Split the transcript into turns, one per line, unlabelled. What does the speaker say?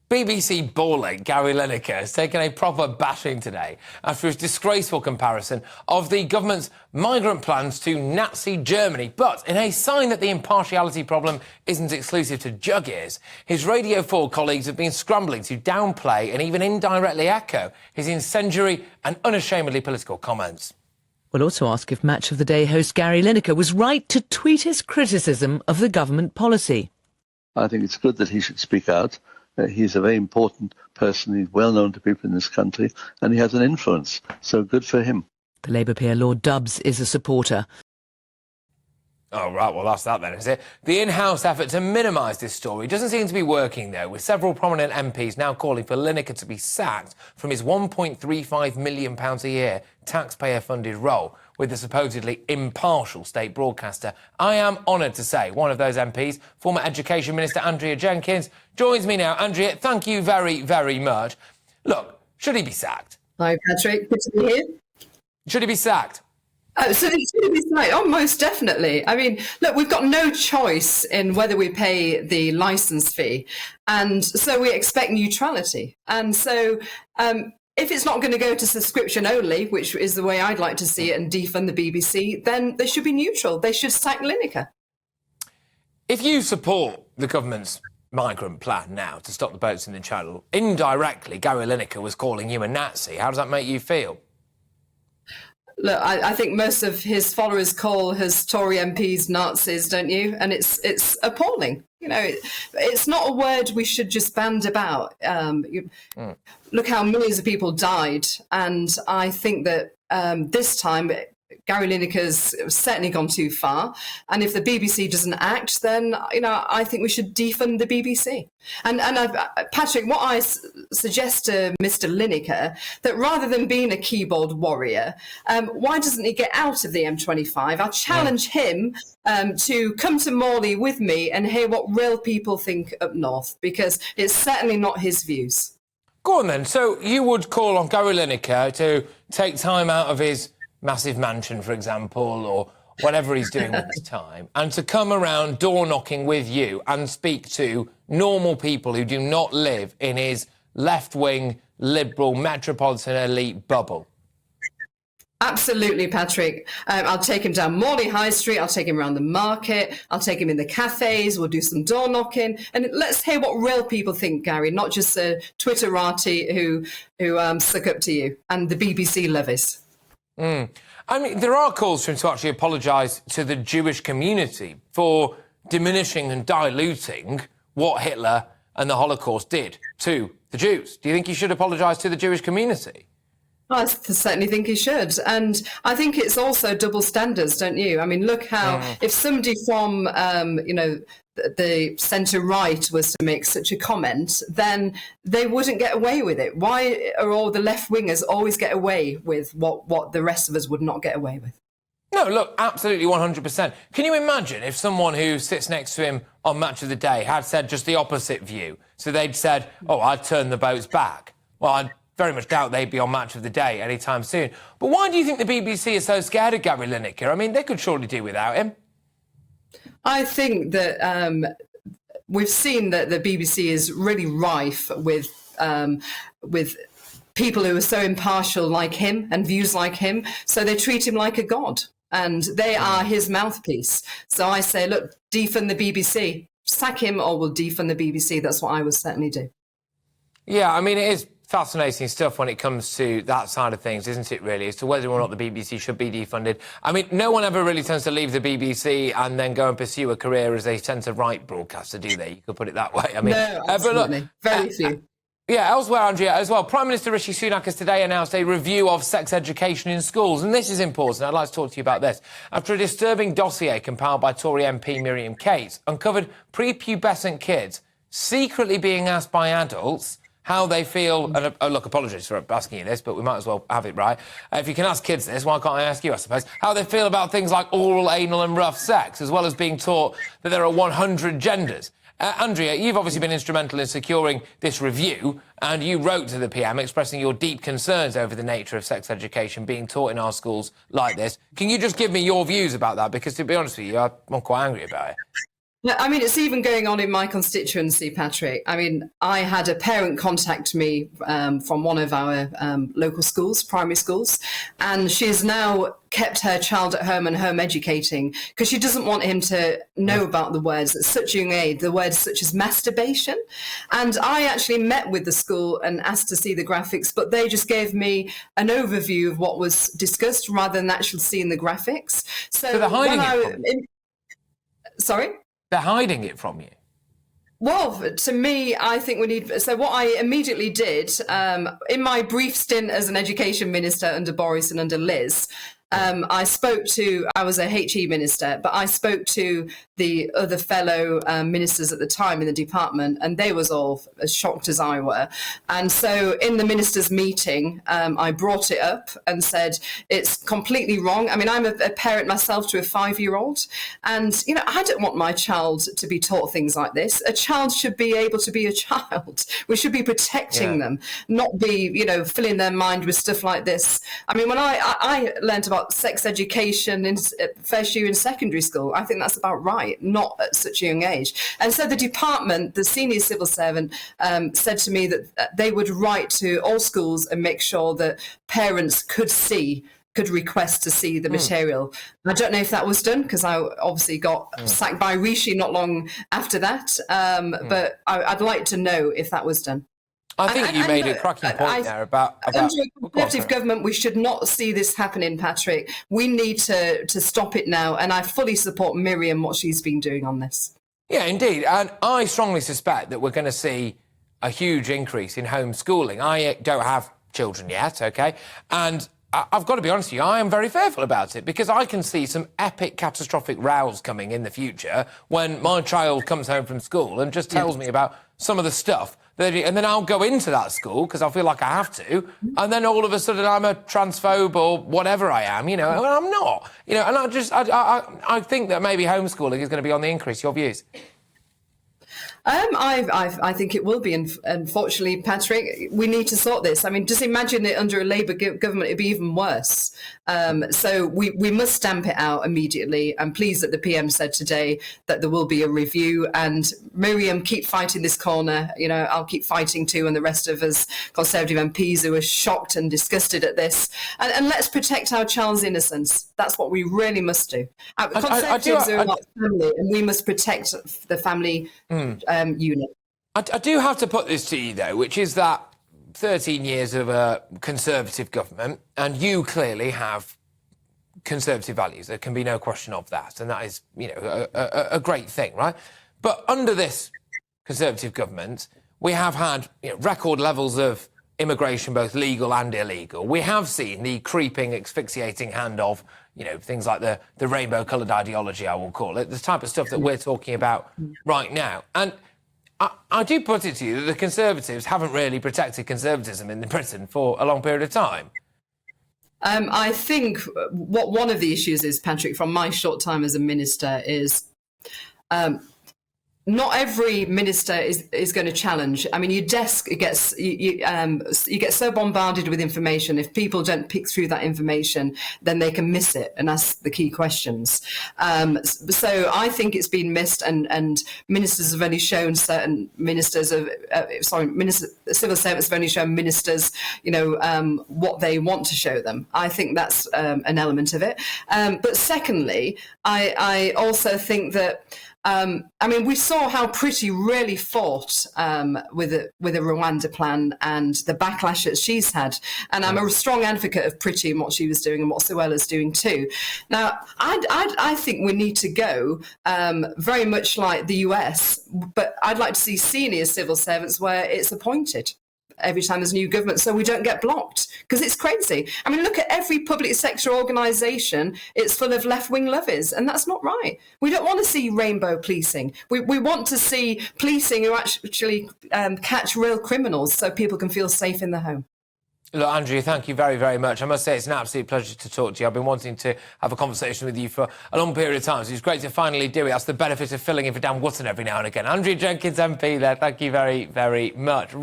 BBC balling Gary Lineker has taken a proper bashing today after his disgraceful comparison of the government's migrant plans to Nazi Germany. But in a sign that the impartiality problem isn't exclusive to jug ears, his Radio 4 colleagues have been scrambling to downplay and even indirectly echo his incendiary and unashamedly political comments.
We'll also ask if Match of the Day host Gary Lineker was right to tweet his criticism of the government policy.
I think it's good that he should speak out. He's a very important person. He's well known to people in this country, and he has an influence. So good for him.
The Labour peer Lord Dubs is a supporter.
Oh, right, well, that's that then, is it? The in-house effort to minimise this story doesn't seem to be working, though, with several prominent MPs now calling for Lineker to be sacked from his £1.35 million a year taxpayer-funded role with the supposedly impartial state broadcaster. I am honoured to say one of those MPs, former Education Minister Andrea Jenkyns, joins me now. Andrea, thank you very, very much. Look, should he be sacked?
Hi, Patrick. Good to be here.
Should he be sacked?
Oh, so it should be sacked. Oh, most definitely. I mean, look, we've got no choice in whether we pay the licence fee. And so we expect neutrality. And so if it's not going to go to subscription only, which is the way I'd like to see it, and defund the BBC, then they should be neutral. They should sack Lineker.
If you support the government's migrant plan now to stop the boats in the Channel, indirectly, Gary Lineker was calling you a Nazi. How does that make you feel?
Look, I think most of his followers call his Tory MPs Nazis, don't you? And it's appalling. You know, it's not a word we should just band about. Look how millions of people died. And I think that this time Gary Lineker's certainly gone too far. And if the BBC doesn't act, then, you know, I think we should defund the BBC. And Patrick, what I suggest to Mr. Lineker, that rather than being a keyboard warrior, why doesn't he get out of the M25? I'll challenge him to come to Morley with me and hear what real people think up north, because it's certainly not his views.
Go on then. So you would call on Gary Lineker to take time out of his massive mansion, for example, or whatever he's doing with his time, and to come around door-knocking with you and speak to normal people who do not live in his left-wing, liberal, metropolitan elite bubble?
Absolutely, Patrick. I'll take him down Morley High Street. I'll take him around the market. I'll take him in the cafes. We'll do some door knocking, and let's hear what real people think, Gary, not just a Twitterati who suck up to you and the BBC levies.
I mean, there are calls for him to actually apologise to the Jewish community for diminishing and diluting what Hitler and the Holocaust did to the Jews. Do you think he should apologise to the Jewish community?
I certainly think he should. And I think it's also double standards, don't you? I mean, look how if somebody from, the centre-right was to make such a comment, then they wouldn't get away with it. Why are all the left-wingers always get away with what the rest of us would not get away with?
No, look, absolutely 100%. Can you imagine if someone who sits next to him on Match of the Day had said just the opposite view? So they'd said, oh, I'd turn the boats back. Well, I very much doubt they'd be on Match of the Day anytime soon. But why do you think the BBC is so scared of Gary Lineker? I mean, they could surely do without him.
I think that we've seen that the BBC is really rife with people who are so impartial like him and views like him, so they treat him like a god, and they are his mouthpiece. So I say, look, defund the BBC. Sack him or we'll defund the BBC. That's what I would certainly do.
Yeah, I mean, it is fascinating stuff when it comes to that side of things, isn't it, really, as to whether or not the BBC should be defunded. I mean, no one ever really tends to leave the BBC and then go and pursue a career as a centre-right broadcaster, do they? You could put it that way. I mean,
no, absolutely.
Look,
very few.
Yeah, elsewhere, Andrea, as well, Prime Minister Rishi Sunak has today announced a review of sex education in schools, and this is important. I'd like to talk to you about this. After a disturbing dossier compiled by Tory MP Miriam Cates uncovered prepubescent kids secretly being asked by adults how they feel, and look, apologies for asking you this, but we might as well have it right. If you can ask kids this, why can't I ask you, I suppose, how they feel about things like oral, anal and rough sex, as well as being taught that there are 100 genders. Andrea, you've obviously been instrumental in securing this review, and you wrote to the PM expressing your deep concerns over the nature of sex education being taught in our schools like this. Can you just give me your views about that? Because, to be honest with you, I'm quite angry about it.
I mean, it's even going on in my constituency, Patrick. I mean, I had a parent contact me from one of our local schools, primary schools, and she's now kept her child at home and home educating because she doesn't want him to know about the words at such a young age, the words such as masturbation. And I actually met with the school and asked to see the graphics, but they just gave me an overview of what was discussed rather than actually seeing the graphics.
So they're hiding it from you?
Sorry?
They're hiding it from you.
Well, to me, I think we need... So what I immediately did, in my brief stint as an education minister under Boris and under Liz, I was a HE minister, but I spoke to the other fellow ministers at the time in the department, and they was all as shocked as I were. And so in the ministers' meeting, I brought it up and said, it's completely wrong. I mean, I'm a parent myself to a 5-year-old, and, you know, I don't want my child to be taught things like this. A child should be able to be a child. We should be protecting them, not be, you know, filling their mind with stuff like this. I mean, when I learned about sex education in first year in secondary school, I think that's about right, not at such a young age. And so the department, the senior civil servant, said to me that they would write to all schools and make sure that parents could request to see the material. I don't know if that was done because I obviously got sacked by Rishi not long after that, but I'd like to know if that was done.
I think you made a cracking point there about
under a Conservative government, we should not see this happening, Patrick. We need to stop it now, and I fully support Miriam, what she's been doing on this.
Yeah, indeed. And I strongly suspect that we're going to see a huge increase in homeschooling. I don't have children yet, OK? And I've got to be honest with you, I am very fearful about it because I can see some epic catastrophic rows coming in the future when my child comes home from school and just tells me about some of the stuff. And then I'll go into that school because I feel like I have to, and then all of a sudden I'm a transphobe or whatever I am, you know, and I'm not, you know, and I think that maybe homeschooling is going to be on the increase. Your views?
I think it will be. Unfortunately, Patrick, we need to sort this. I mean, just imagine it under a Labour government, it'd be even worse. So we must stamp it out immediately. I'm pleased that the PM said today that there will be a review. And Miriam, keep fighting this corner. You know, I'll keep fighting too, and the rest of us Conservative MPs who are shocked and disgusted at this. And let's protect our child's innocence. That's what we really must do. Conservatives are about family, and we must protect the family unit.
I do have to put this to you, though, which is that 13 years of a Conservative government, and you clearly have Conservative values. There can be no question of that, and that is, you know, a great thing, right? But under this Conservative government, we have had, you know, record levels of immigration, both legal and illegal. We have seen the creeping, asphyxiating hand of, you know, things like the rainbow-coloured ideology, I will call it, the type of stuff that we're talking about right now. And I do put it to you that the Conservatives haven't really protected conservatism in Britain for a long period of time.
I think what one of the issues is, Patrick, from my short time as a minister is not every minister is going to challenge. I mean, your desk gets you get so bombarded with information. If people don't pick through that information, then they can miss it and ask the key questions. So I think it's been missed, and ministers have only shown certain ministers of civil servants have only shown ministers, you know, what they want to show them. I think that's an element of it. But secondly, I also think that. I mean, we saw how Priti really fought with a Rwanda plan and the backlash that she's had. And I'm a strong advocate of Priti and what she was doing and what Suella's doing too. Now, I think we need to go very much like the US, but I'd like to see senior civil servants where it's appointed every time there's a new government, so we don't get blocked, because it's crazy. I mean, look at every public sector organisation, it's full of left-wing lovers, and that's not right. We don't want to see rainbow policing. We want to see policing who actually catch real criminals so people can feel safe in the home.
Look, Andrea, thank you very, very much. I must say it's an absolute pleasure to talk to you. I've been wanting to have a conversation with you for a long period of time, so it's great to finally do it. That's the benefit of filling in for Dan Wootton every now and again. Andrea Jenkyns MP there, thank you very, very much.